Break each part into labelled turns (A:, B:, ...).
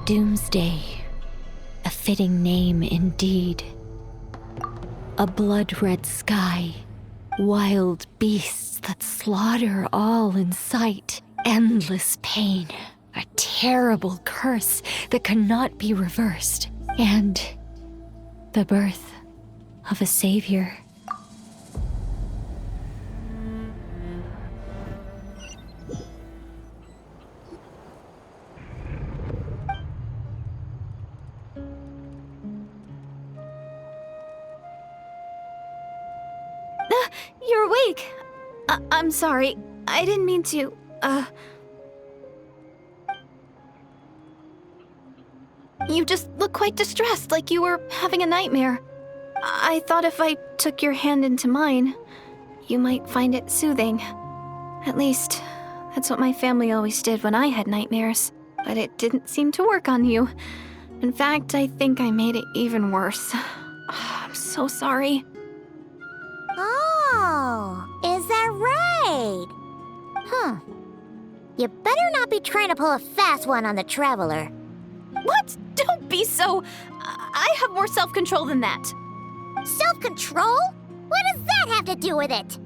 A: Doomsday. A fitting name indeed. A blood-red sky. Wild beasts that slaughter all in sight. Endless pain. A terrible curse that cannot be reversed. And the birth of a savior.
B: You're awake! I'm sorry. I didn't mean to, You just look quite distressed, like you were having a nightmare. I thought if I took your hand into mine, you might find it soothing. At least, that's what my family always did when I had nightmares. But it didn't seem to work on you. In fact, I think I made it even worse. I'm so sorry.
C: Oh, is that right? You better not be trying to pull a fast one on the Traveler.
B: What? Don't be so... I have more self-control than that.
C: Self-control? What does that have to do with it?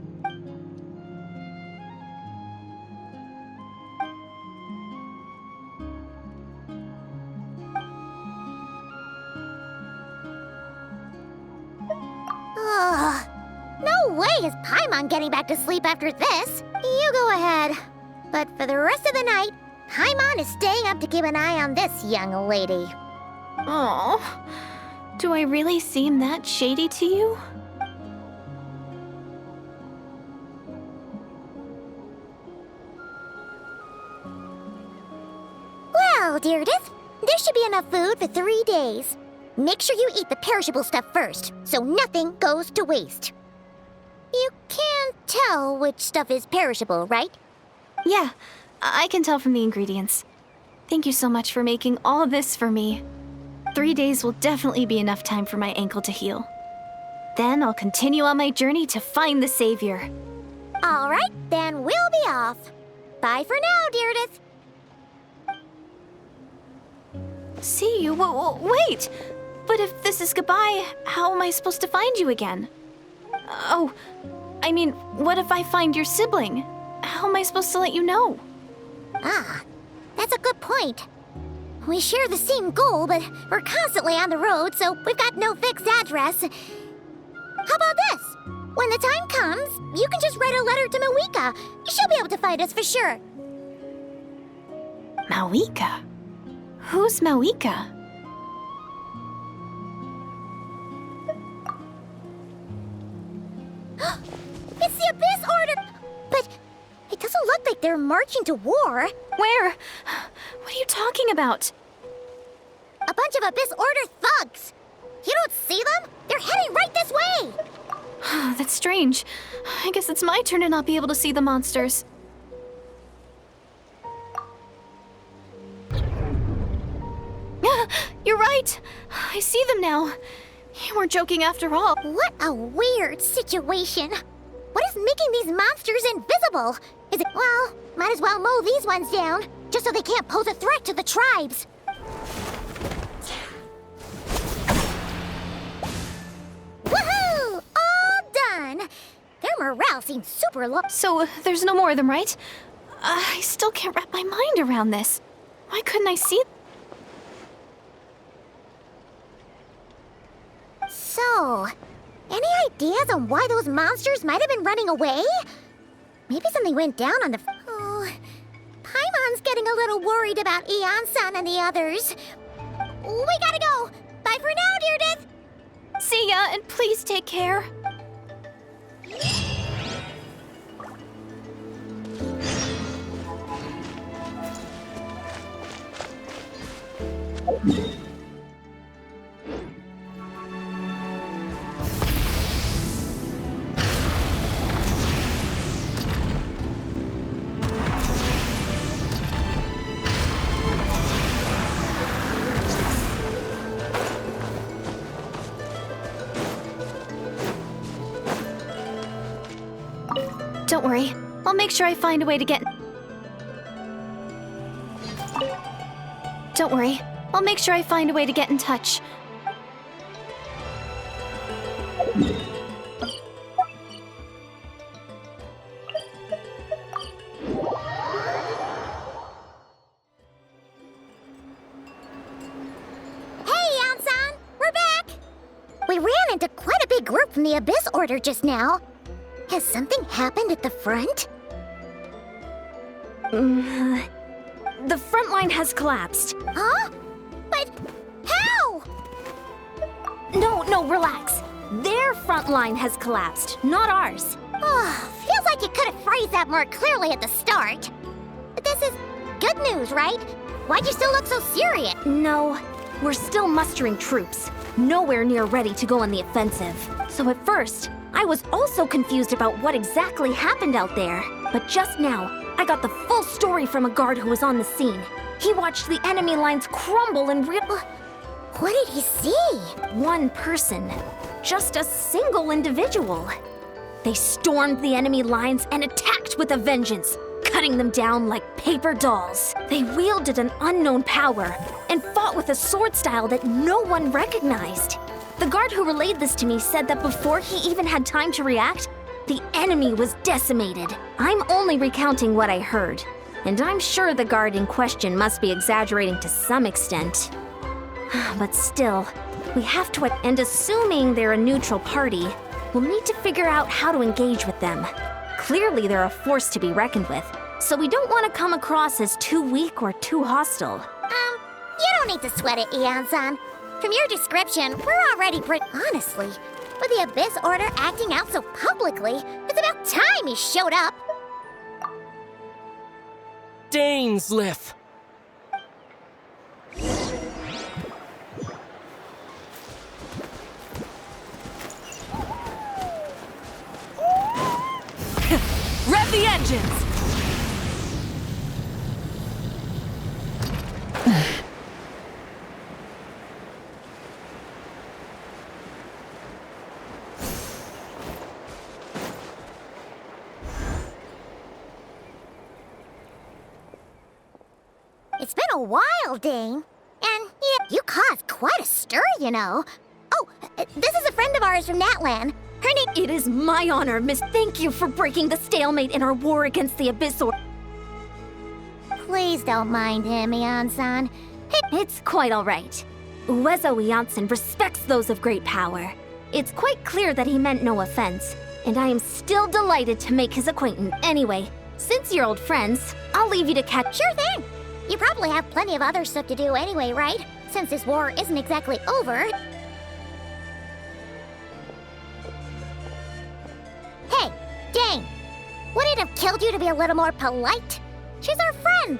C: Ugh. No way is Paimon getting back to sleep after this. You go ahead. But for the rest of the night, Paimon is staying up to keep an eye on this young lady.
B: Oh, do I really seem that shady to you?
C: Well, Deirdith, there should be enough food for 3 days. Make sure you eat the perishable stuff first, so nothing goes to waste. You can't tell which stuff is perishable, right?
B: Yeah, I can tell from the ingredients. Thank you so much for making all this for me. 3 days will definitely be enough time for my ankle to heal. Then I'll continue on my journey to find the Savior.
C: All right, then we'll be off. Bye for now, Deirdith.
B: See you? Wait! But if this is goodbye, how am I supposed to find you again? Oh, I mean, what if I find your sibling? How am I supposed to let you know?
C: Ah, that's a good point. We share the same goal, but we're constantly on the road, so we've got no fixed address. How about this? When the time comes, you can just write a letter to Mawika. She'll be able to find us for sure.
B: Mawika? Who's Mawika?
C: It's the Abyss Order! But it doesn't look like they're marching to war.
B: Where? What are you talking about?
C: A bunch of Abyss Order thugs. You don't see them? They're heading right this way.
B: That's strange. I guess it's my turn to not be able to see the monsters. You're right. I see them now. You weren't joking after all.
C: What a weird situation. What is making these monsters invisible? Is it, well, might as well mow these ones down, just so they can't pose a threat to the tribes. Woohoo! All done! Their morale seems super low.
B: So, there's no more of them, right? I still can't wrap my mind around this. Why couldn't I see?
C: So, any ideas on why those monsters might have been running away? Maybe something went down on the... Oh, Paimon's getting a little worried about Eon-san and the others. We gotta go. Bye for now, Deirdith.
B: See ya, and please take care. Don't worry. I'll make sure I find a way to get... Don't worry. I'll make sure I find a way to get in touch.
C: We ran into quite a big group from the Abyss Order just now. Has something happened at the front?
D: The front line has collapsed.
C: Huh? But how?
D: No, relax. Their front line has collapsed, not ours.
C: Oh, feels like you could have phrased that more clearly at the start. But this is good news, right? Why'd you still look so serious?
D: No, we're still mustering troops. Nowhere near ready to go on the offensive. So at first, I was also confused about what exactly happened out there. But just now, I got the full story from a guard who was on the scene. He watched the enemy lines crumble in real...
C: What did he see?
D: One person. Just a single individual. They stormed the enemy lines and attacked with a vengeance, cutting them down like paper dolls. They wielded an unknown power and fought with a sword style that no one recognized. The guard who relayed this to me said that before he even had time to react, the enemy was decimated. I'm only recounting what I heard, and I'm sure the guard in question must be exaggerating to some extent. But still, we have to, and assuming they're a neutral party, we'll need to figure out how to engage with them. Clearly they're a force to be reckoned with, so we don't want to come across as too weak or too hostile.
C: You don't need to sweat it, Ian-san. From your description, we're already pretty... Honestly, with the Abyss Order acting out so publicly, it's about time he showed up.
E: Dainsliff!
D: Rev the engines!
C: It's been a while, Dane. And yeah, you caused quite a stir, you know. Oh, this is a friend of ours from Natlan. Her name...
D: It is my honor, Miss. Thank you for breaking the stalemate in our war against the Abyss Order.
C: Please don't mind him, Ian-san.
D: It's quite all right. Uezo Iansen respects those of great power. It's quite clear that he meant no offense, and I am still delighted to make his acquaintance. Anyway, since you're old friends, I'll leave you to catch...
C: Sure thing. You probably have plenty of other stuff to do anyway, right? Since this war isn't exactly over. Hey, Dane. Would it have killed you to be a little more polite? She's our friend.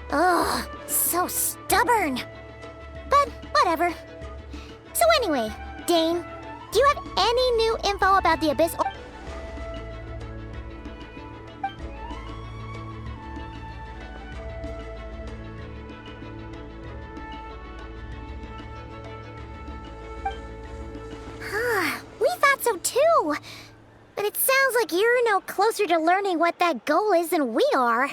C: Ugh, so stubborn. But whatever. So anyway, Dane, do you have any new info about the Abyss? We thought so too. But it sounds like you're no closer to learning what that goal is than we are.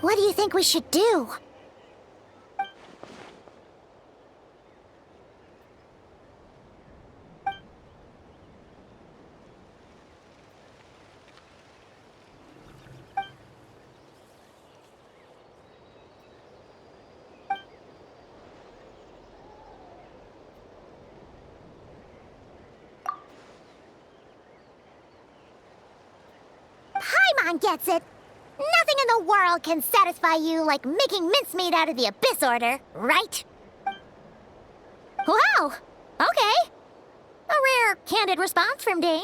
C: What do you think we should do? Paimon gets it. Nothing in the world can satisfy you like making mincemeat out of the Abyss Order, right? Wow, okay. A rare, candid response from Dane.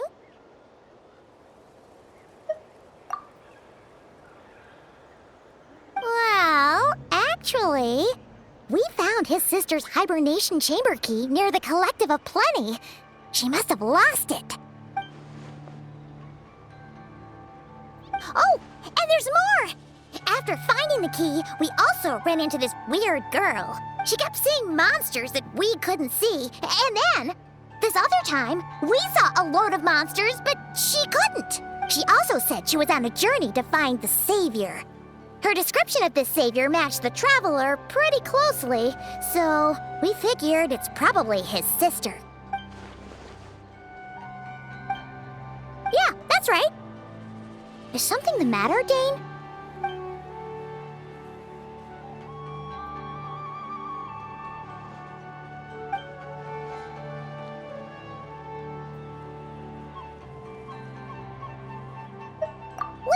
C: Well, actually, we found found his sister's hibernation chamber key near the Collective of Plenty. She must have lost it. Oh, and there's more! After finding the key, we also ran into this weird girl. She kept seeing monsters that we couldn't see, and then, this other time, we saw a load of monsters, but she couldn't. She also said she was on a journey to find the Savior. Her description of this Savior matched the Traveler pretty closely, so we figured it's probably his sister. Yeah, that's right. Is something the matter, Dane?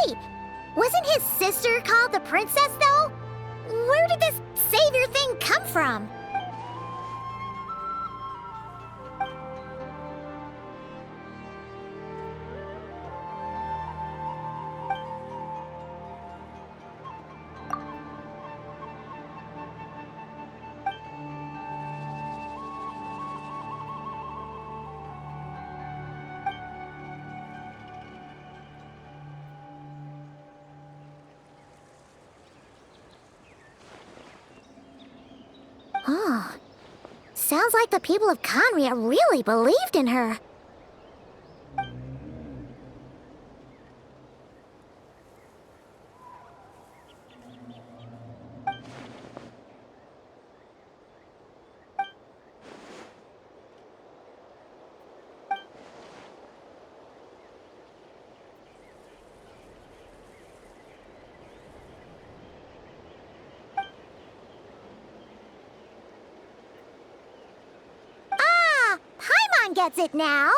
C: Wait, wasn't his sister called the Princess, though? Where did this Savior thing come from? Oh, sounds like the people of Conria really believed in her. Gets it now.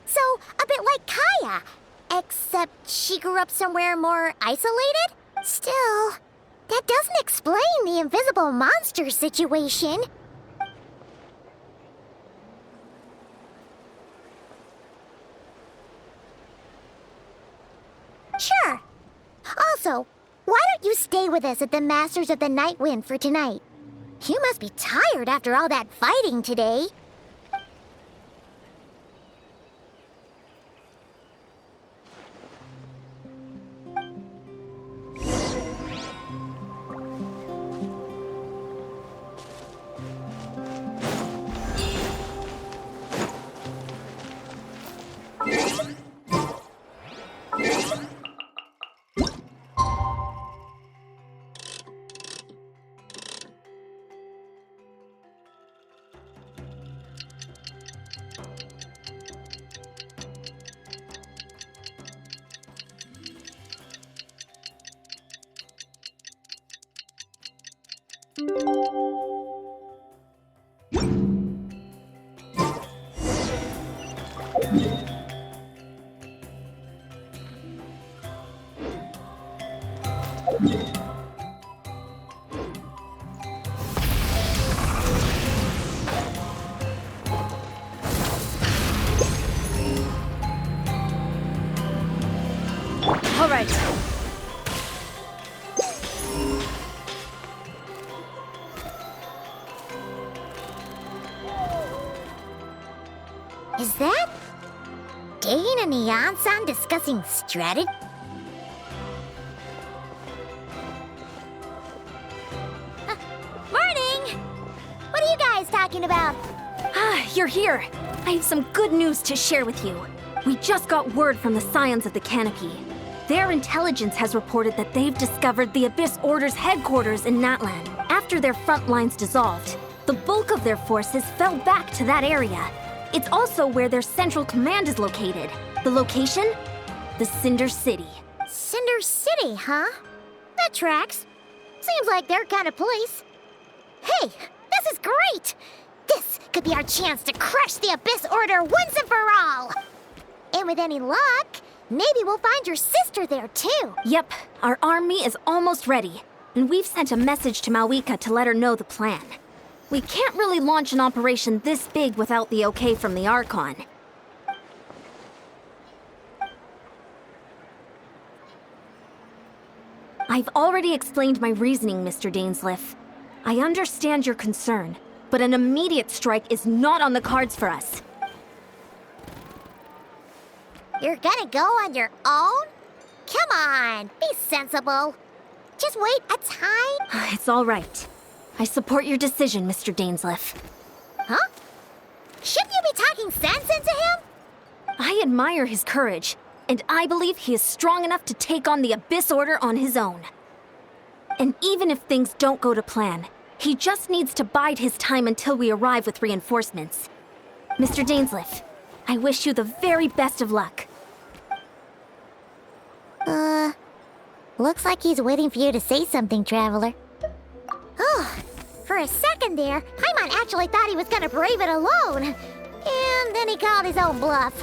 C: So, a bit like Kaya. Except she grew up somewhere more isolated? Still, that doesn't explain the invisible monster situation. Sure. Also, why don't you stay with us at the Masters of the Night Wind for tonight? You must be tired after all that fighting today.
D: All right.
C: Is that Dane and Neon-san discussing strategy? Morning! What are you guys talking about?
D: Ah, you're here. I have some good news to share with you. We just got word from the Scions of the Canopy. Their intelligence has reported that they've discovered the Abyss Order's headquarters in Natlan. After their front lines dissolved, the bulk of their forces fell back to that area. It's also where their central command is located. The location? The Cinder City.
C: Cinder City, huh? That tracks. Seems like their kind of place. Hey, this is great! This could be our chance to crush the Abyss Order once and for all! And with any luck, maybe we'll find your sister there too.
D: Yep, our army is almost ready, and we've sent a message to Malwika to let her know the plan. We can't really launch an operation this big without the okay from the Archon. I've already explained my reasoning, Mr. Dainsleif. I understand your concern, but an immediate strike is not on the cards for us.
C: You're gonna go on your own? Come on, be sensible. Just wait a time.
D: It's all right. I support your decision, Mr. Dainsleif.
C: Huh? Shouldn't you be talking sense into him?
D: I admire his courage, and I believe he is strong enough to take on the Abyss Order on his own. And even if things don't go to plan, he just needs to bide his time until we arrive with reinforcements. Mr. Dainsleif, I wish you the very best of luck.
C: Looks like he's waiting for you to say something, Traveler. Oh, for a second there, Paimon actually thought he was gonna brave it alone. And then he called his own bluff.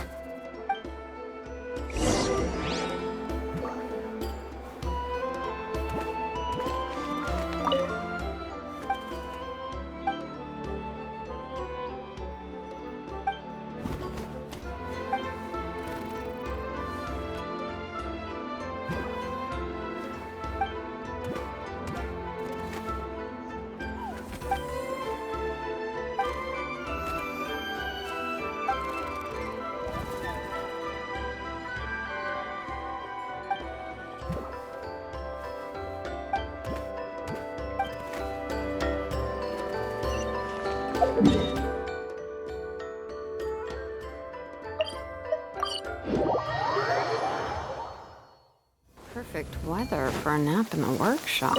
F: Perfect weather for a nap in the workshop.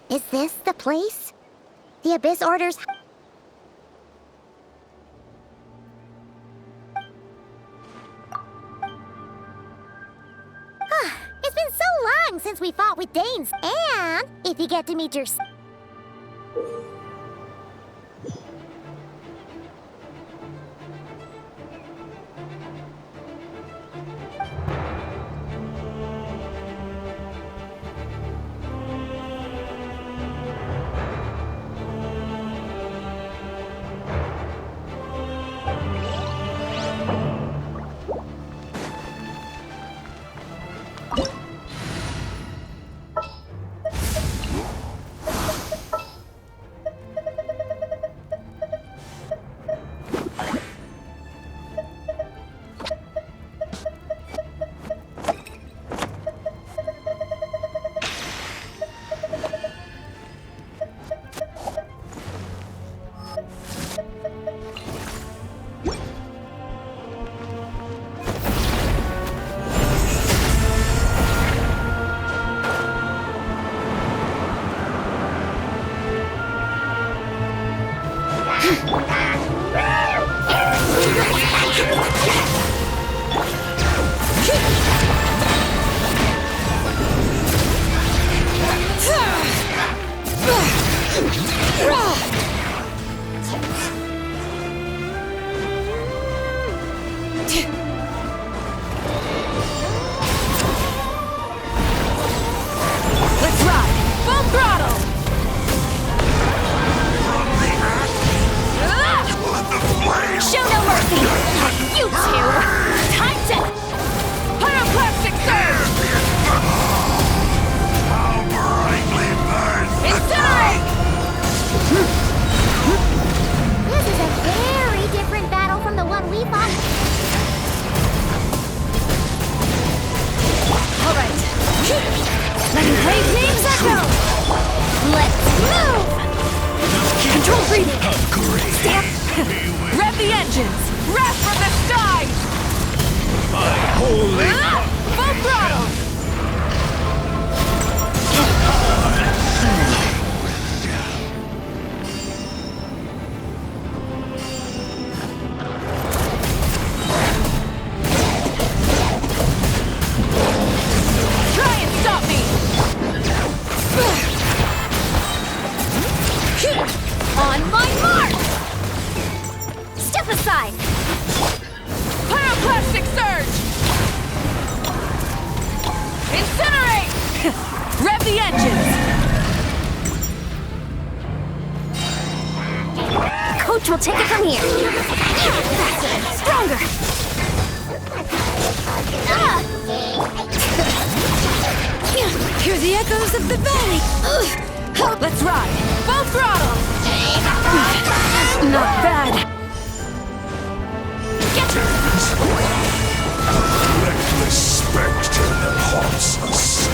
C: Is this the place? The Abyss Order's... It's been so long since we fought with Danes. And if you get to meet your...
D: We'll take it from here. Faster, stronger.
A: Hear the echoes of the valley! Let's ride! Full throttle! Not bad!
G: Reckless specter that haunts us.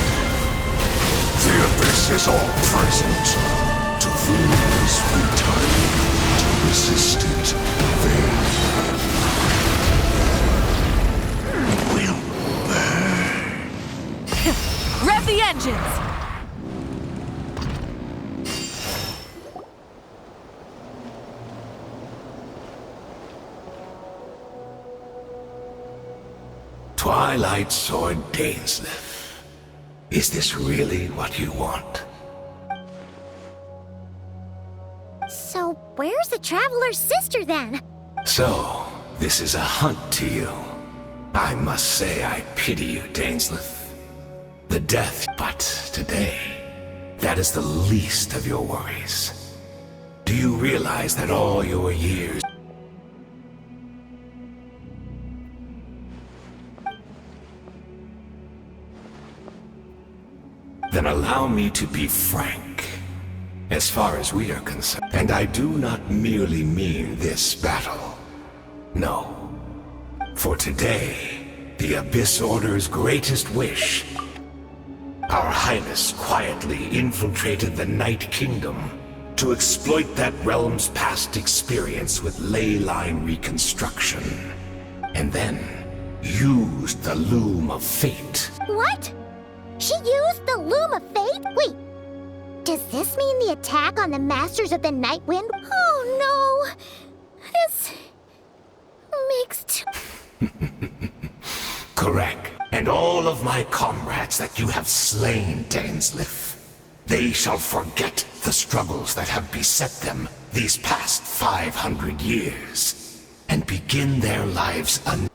G: The abyss is all present. To fools we time. To resist it, vain. We'll burn.
A: Rev the engines!
G: Twilight Sword Dainsleif. Is this really what you want?
C: So, where's the Traveler's sister then?
G: So, this is a hunt to you. I must say I pity you, Dainsleif. The death, but today, that is the least of your worries. Do you realize that all your years... Then allow me to be frank, as far as we are concerned. And I do not merely mean this battle. No. For today, the Abyss Order's greatest wish, Our Highness quietly infiltrated the Night Kingdom to exploit that realm's past experience with ley line reconstruction. And then used the Loom of Fate.
C: What? She used the Loom of Fate? Wait, does this mean the attack on the Masters of the Night Wind? Oh no! This makes
G: Correct. And all of my comrades that you have slain, Dainsleif, they shall forget the struggles that have beset them these past 500 years, and begin their lives anew.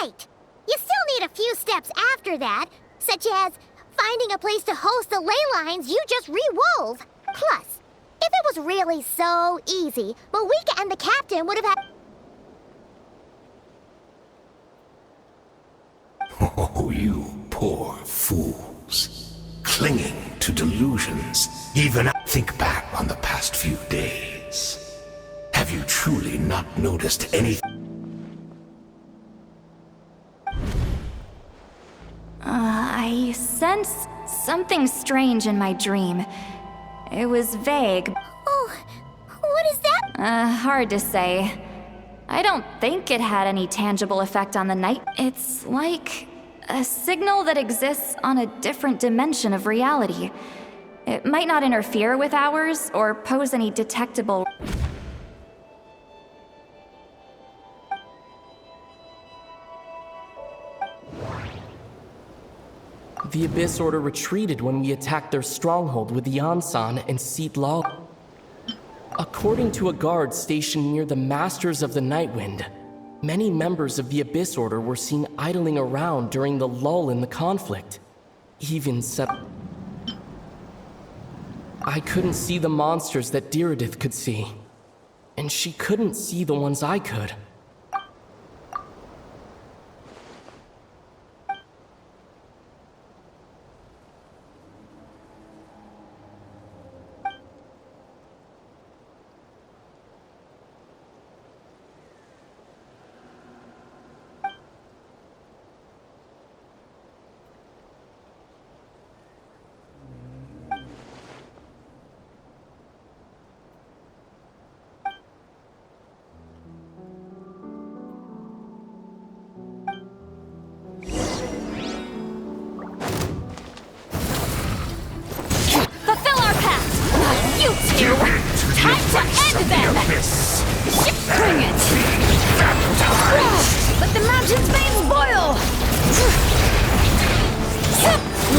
C: Right! You still need a few steps after that, such as finding a place to host the ley lines you just re-wove. Plus, if it was really so easy, Moeka and the captain would have had...
G: Oh, you poor fools. Clinging to delusions, even think back on the past few days. Have you truly not noticed anything?
B: I sensed something strange in my dream. It was vague.
C: Oh, what is that?
B: Hard to say. I don't think it had any tangible effect on the night. It's like a signal that exists on a different dimension of reality. It might not interfere with ours or pose any detectable...
E: The Abyss Order retreated when we attacked their stronghold with the Yansan and Seat Law. According to a guard stationed near the Masters of the Nightwind, many members of the Abyss Order were seen idling around during the lull in the conflict. Even I couldn't see the monsters that Diridith could see, and she couldn't see the ones I could.
A: Bring it! Let the mountain's veins boil!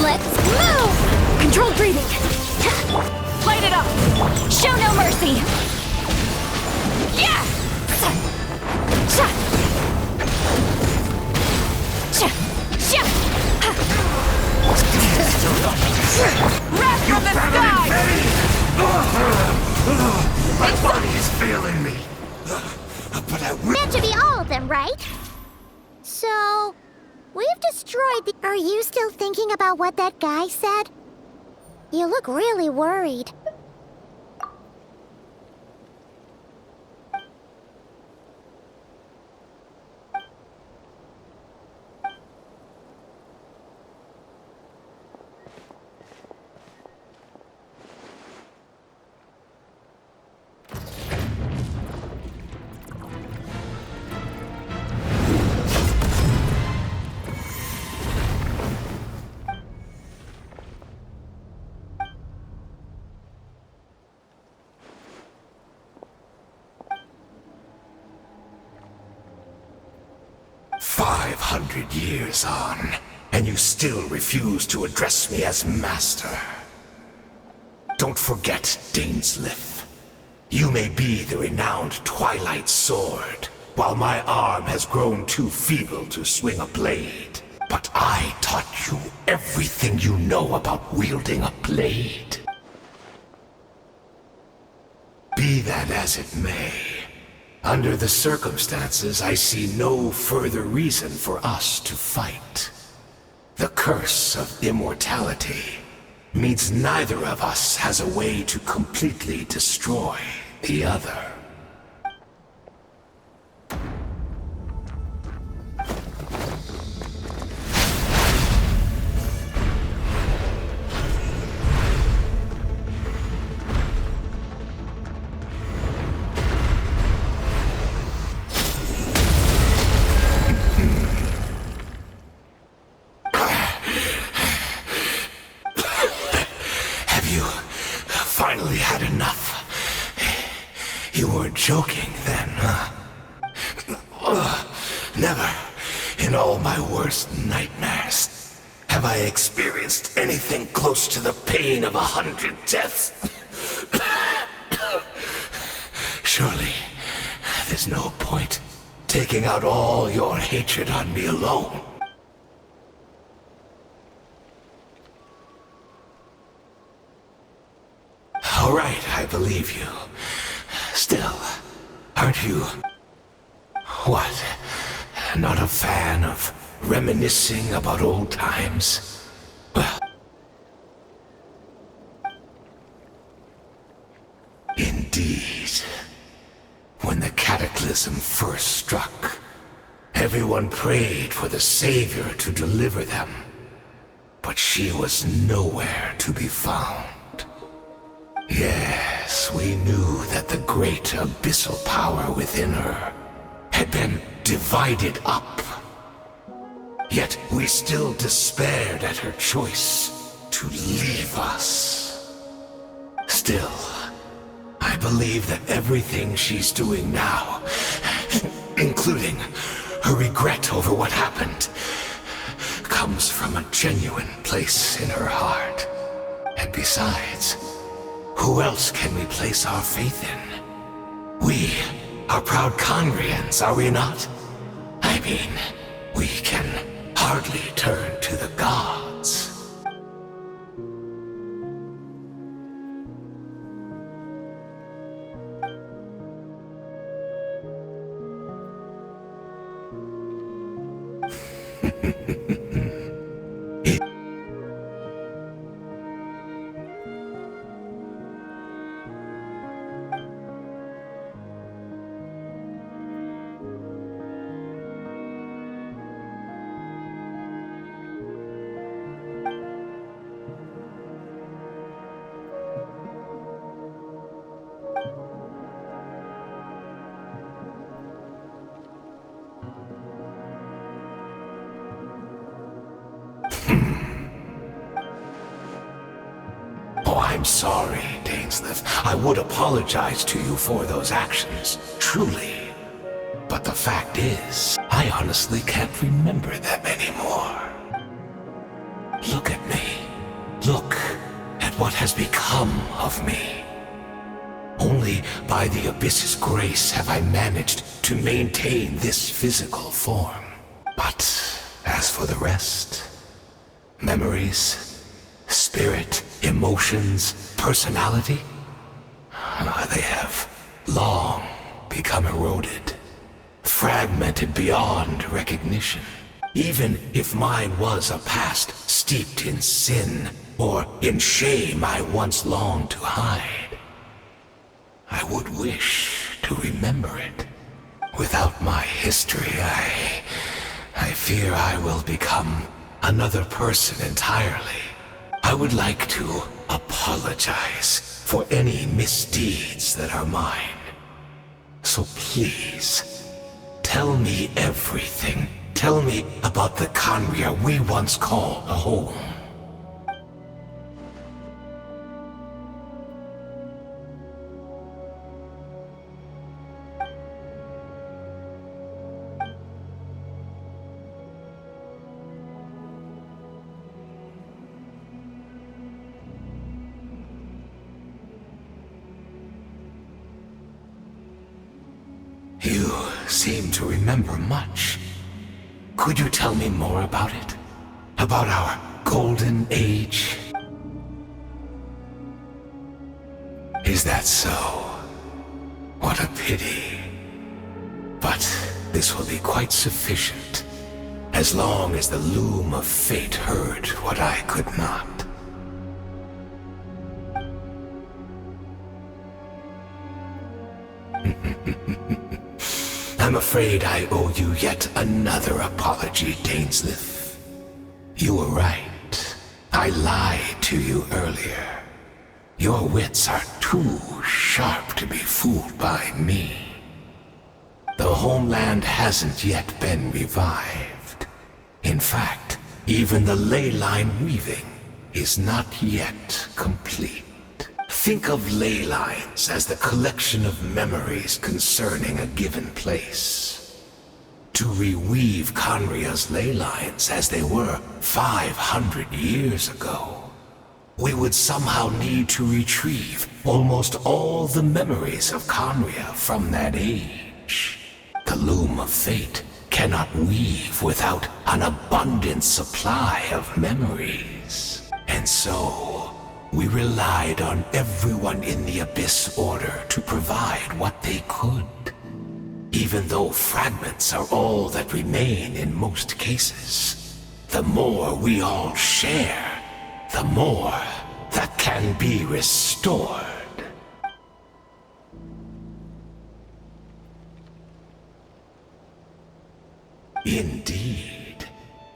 A: Let's move! Controlled breathing! Light it up! Show no mercy! Yeah! Wrath from the sky!
G: My body is failing me. But I will.
C: Meant to be right? So, we've destroyed the... Are you still thinking about what that guy said? You look really worried.
G: Years on, and you still refuse to address me as Master. Don't forget, Dainsleif. You may be the renowned Twilight Sword, while my arm has grown too feeble to swing a blade. But I taught you everything you know about wielding a blade. Be that as it may, under the circumstances, I see no further reason for us to fight. The curse of immortality means neither of us has a way to completely destroy the other. Finally had enough. You weren't joking then, huh? Never, in all my worst nightmares, have I experienced anything close to the pain of 100 deaths. Surely, there's no point taking out all your hatred on me alone. All right, I believe you. Still, aren't you... What? Not a fan of reminiscing about old times? Well... Indeed. When the cataclysm first struck, everyone prayed for the Savior to deliver them. But she was nowhere to be found. Yes, we knew that the great abyssal power within her had been divided up. Yet we still despaired at her choice to leave us. Still, I believe that everything she's doing now, including her regret over what happened, comes from a genuine place in her heart. And besides, who else can we place our faith in? We are proud Conrians, are we not? I mean, we can hardly turn to the gods. I'm sorry, Dainsleif. I would apologize to you for those actions, truly. But the fact is, I honestly can't remember them anymore. Look at me. Look at what has become of me. Only by the Abyss's grace have I managed to maintain this physical form. But as for the rest, memories, spirit, emotions, personality, they have long become eroded, fragmented beyond recognition. Even if mine was a past steeped in sin, or in shame I once longed to hide, I would wish to remember it. Without my history, I fear I will become another person entirely. I would like to apologize for any misdeeds that are mine. So please, tell me everything. Tell me about the Khaenri'ah we once called home. You seem to remember much. Could you tell me more about it? About our golden age? Is that so? What a pity. But this will be quite sufficient, as long as the loom of fate heard what I could not. I'm afraid I owe you yet another apology, Dainsleif. You were right. I lied to you earlier. Your wits are too sharp to be fooled by me. The homeland hasn't yet been revived. In fact, even the ley line weaving is not yet complete. Think of ley lines as the collection of memories concerning a given place. To reweave Khaenri'ah's ley lines as they were 500 years ago, we would somehow need to retrieve almost all the memories of Khaenri'ah from that age. The loom of fate cannot weave without an abundant supply of memories. And so, we relied on everyone in the Abyss Order to provide what they could. Even though fragments are all that remain in most cases, the more we all share, the more that can be restored. Indeed,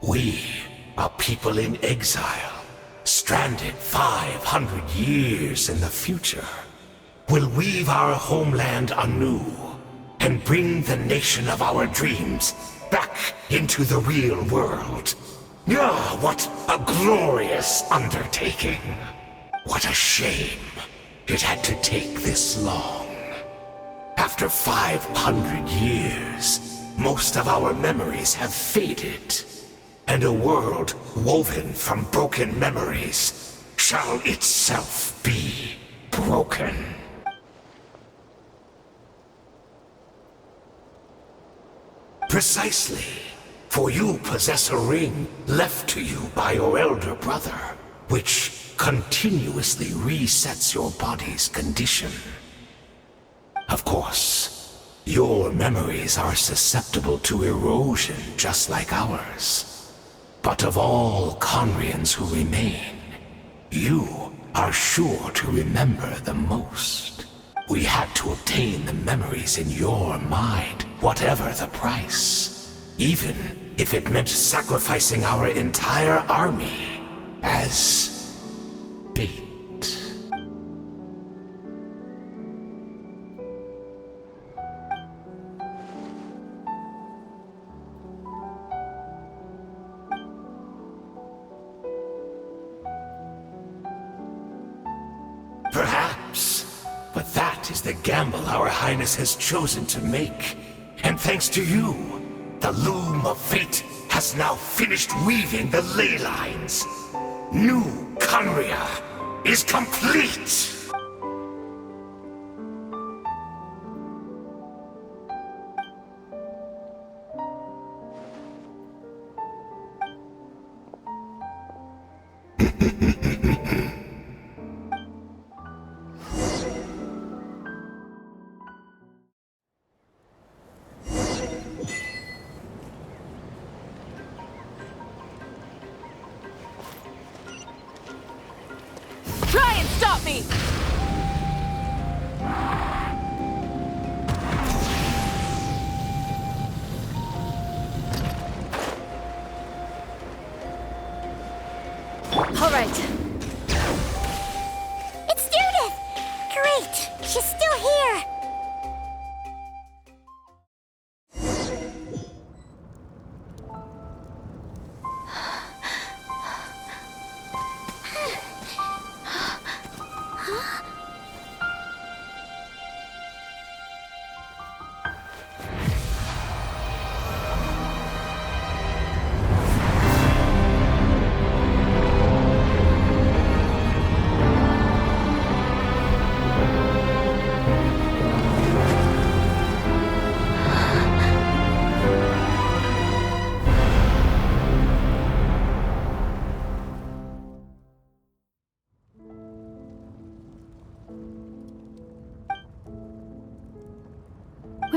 G: we are people in exile, stranded 500 years in the future, will weave our homeland anew and bring the nation of our dreams back into the real world. Ah, what a glorious undertaking! What a shame it had to take this long. After 500 years, most of our memories have faded. And a world woven from broken memories shall itself be broken. Precisely, for you possess a ring left to you by your elder brother, which continuously resets your body's condition. Of course, your memories are susceptible to erosion just like ours. But of all Khaenri'ahs who remain, you are sure to remember the most. We had to obtain the memories in your mind, whatever the price. Even if it meant sacrificing our entire army as bait. Perhaps, but that is the gamble our Highness has chosen to make. And thanks to you, the loom of fate has now finished weaving the ley lines. New Khaenri'ah is complete!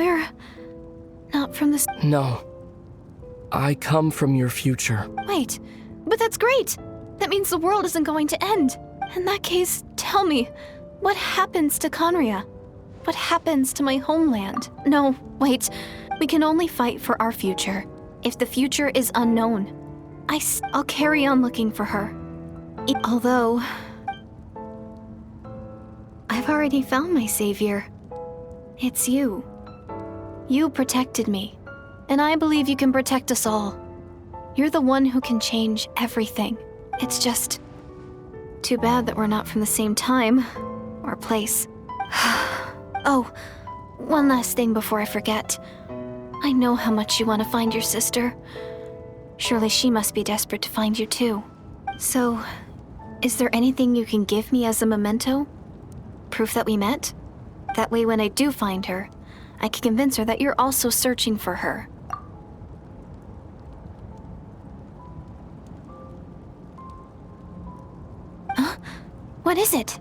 B: We're not from this.
E: No. I come from your future.
B: Wait, but that's great! That means the world isn't going to end. In that case, tell me, what happens to Conria? What happens to my homeland? No, wait. We can only fight for our future. If the future is unknown, I'll carry on looking for her. Although, I've already found my savior. It's you. You protected me, and I believe you can protect us all. You're the one who can change everything. It's just too bad that we're not from the same time or place. Oh, one last thing before I forget. I know how much you want to find your sister. Surely she must be desperate to find you too. So, is there anything you can give me as a memento? Proof that we met? That way when I do find her, I can convince her that you're also searching for her. Huh? What is it?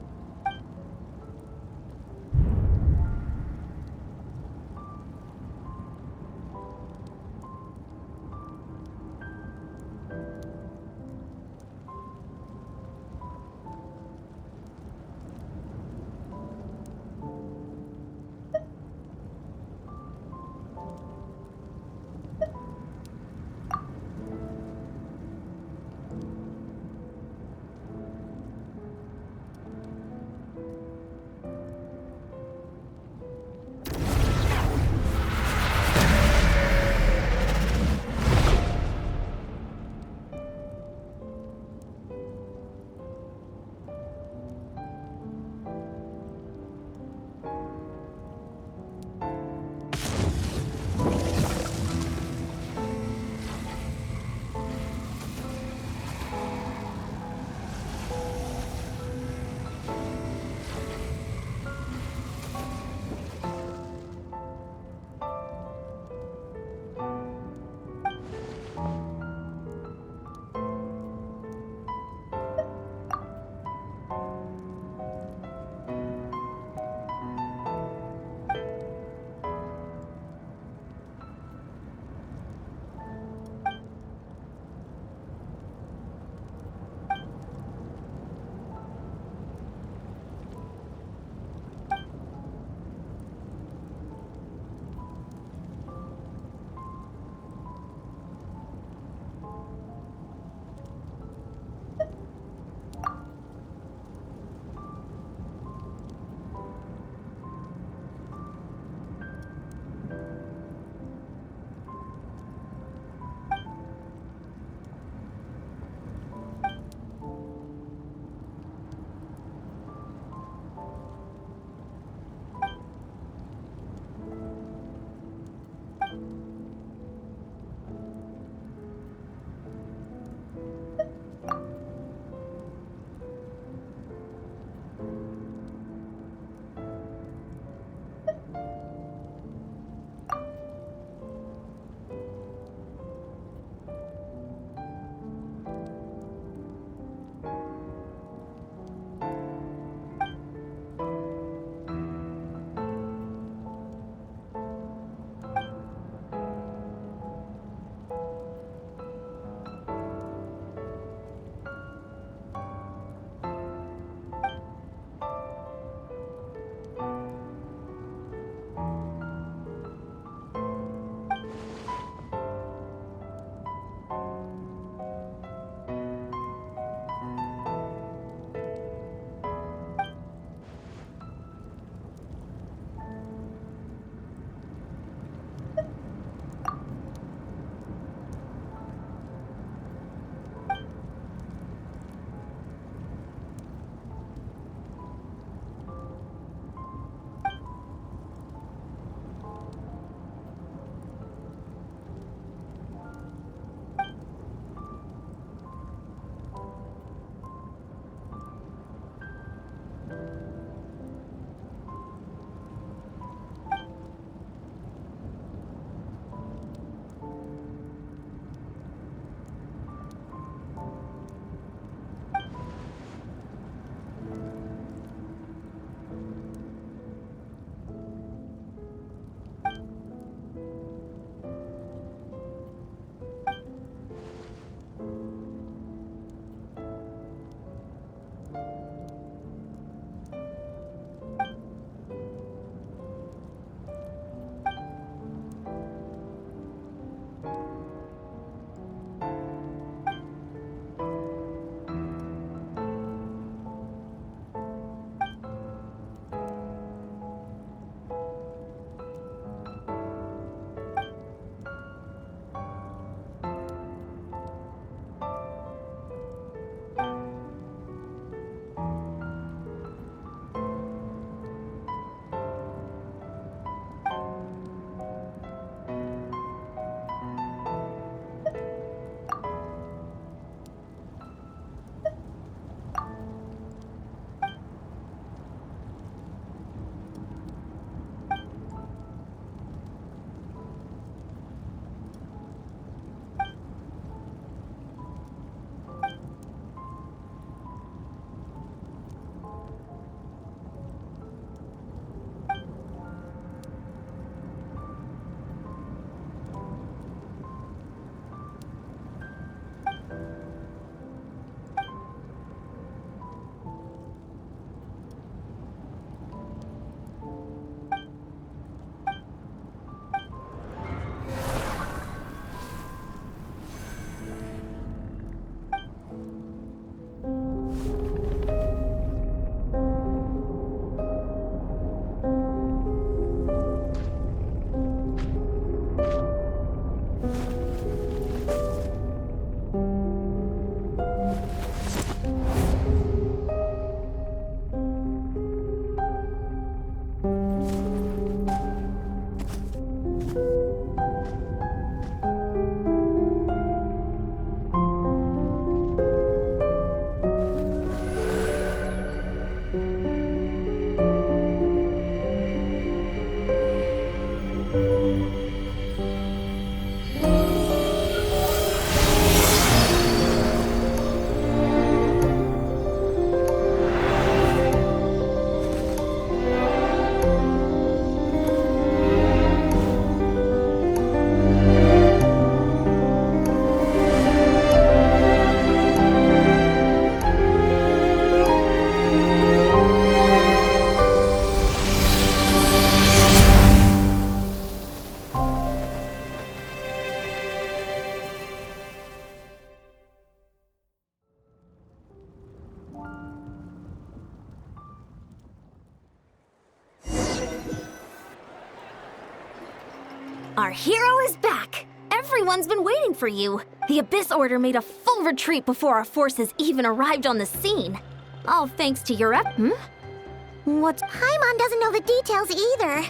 D: Our hero is back! Everyone's been waiting for you. The Abyss Order made a full retreat before our forces even arrived on the scene. All thanks to your What?
C: Paimon doesn't know the details either.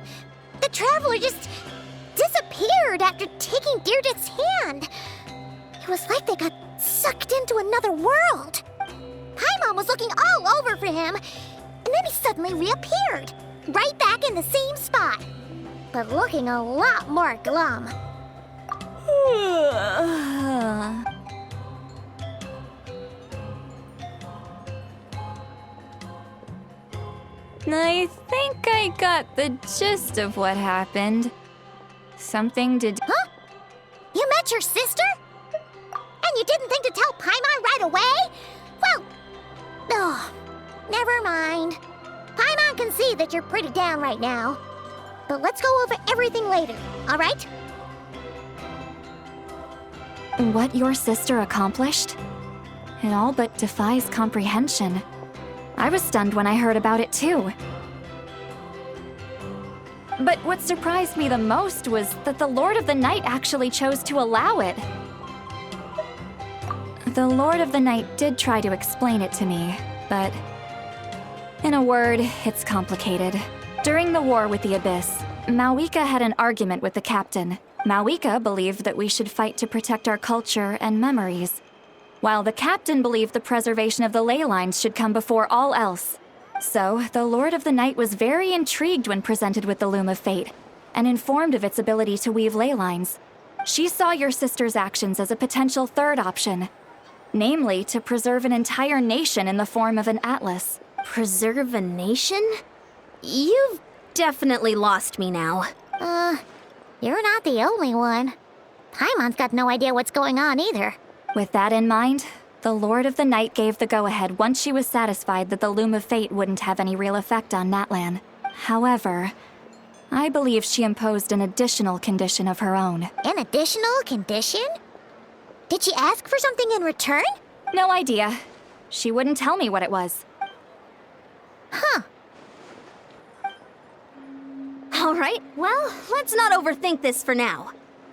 C: The Traveler just disappeared after taking Deirdre's hand. It was like they got sucked into another world. Paimon was looking all over for him, and then he suddenly reappeared, right back in the same spot, but looking a lot more glum.
A: I think I got the gist of what happened. Something did.
C: Huh? You met your sister? And you didn't think to tell Paimon right away? Well, oh, never mind. Paimon can see that you're pretty down right now. But let's go over everything later, all right?
B: What your sister accomplished? It all but defies comprehension. I was stunned when I heard about it too. But what surprised me the most was that the Lord of the Night actually chose to allow it. The Lord of the Night did try to explain it to me, but in a word, it's complicated. During the war with the Abyss, Mawika had an argument with the captain. Mawika believed that we should fight to protect our culture and memories, while the captain believed the preservation of the ley lines should come before all else. So, the Lord of the Night was very intrigued when presented with the Loom of Fate, and informed of its ability to weave ley lines. She saw your sister's actions as a potential third option, namely to preserve an entire nation in the form of an atlas.
D: Preserve a nation? You've definitely lost me now.
C: You're not the only one. Paimon's got no idea what's going on either.
B: With that in mind, the Lord of the Night gave the go-ahead once she was satisfied that the Loom of Fate wouldn't have any real effect on Natlan. However, I believe she imposed an additional condition of her own.
C: An additional condition? Did she ask for something in return?
B: No idea. She wouldn't tell me what it was.
C: Huh.
D: All right, well, let's not overthink this for now.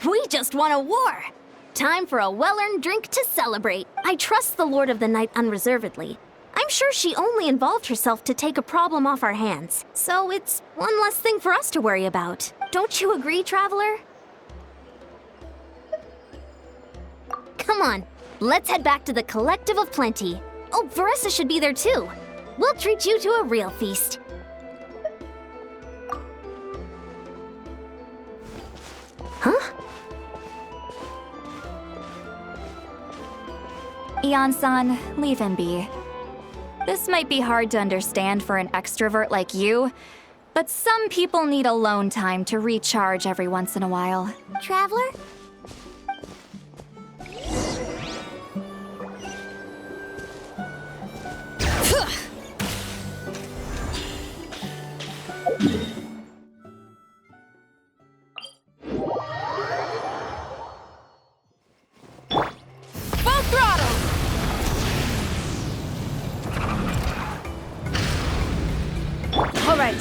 D: We just won a war. Time for a well-earned drink to celebrate. I trust the Lord of the Night unreservedly. I'm sure she only involved herself to take a problem off our hands. So it's one less thing for us to worry about. Don't you agree, Traveler? Come on, let's head back to the Collective of Plenty. Oh, Varessa should be there too. We'll treat you to a real feast. Huh?
B: Ian-san, leave him be. This might be hard to understand for an extrovert like you, but some people need alone time to recharge every once in a while.
C: Traveler?
A: Full throttle! All right,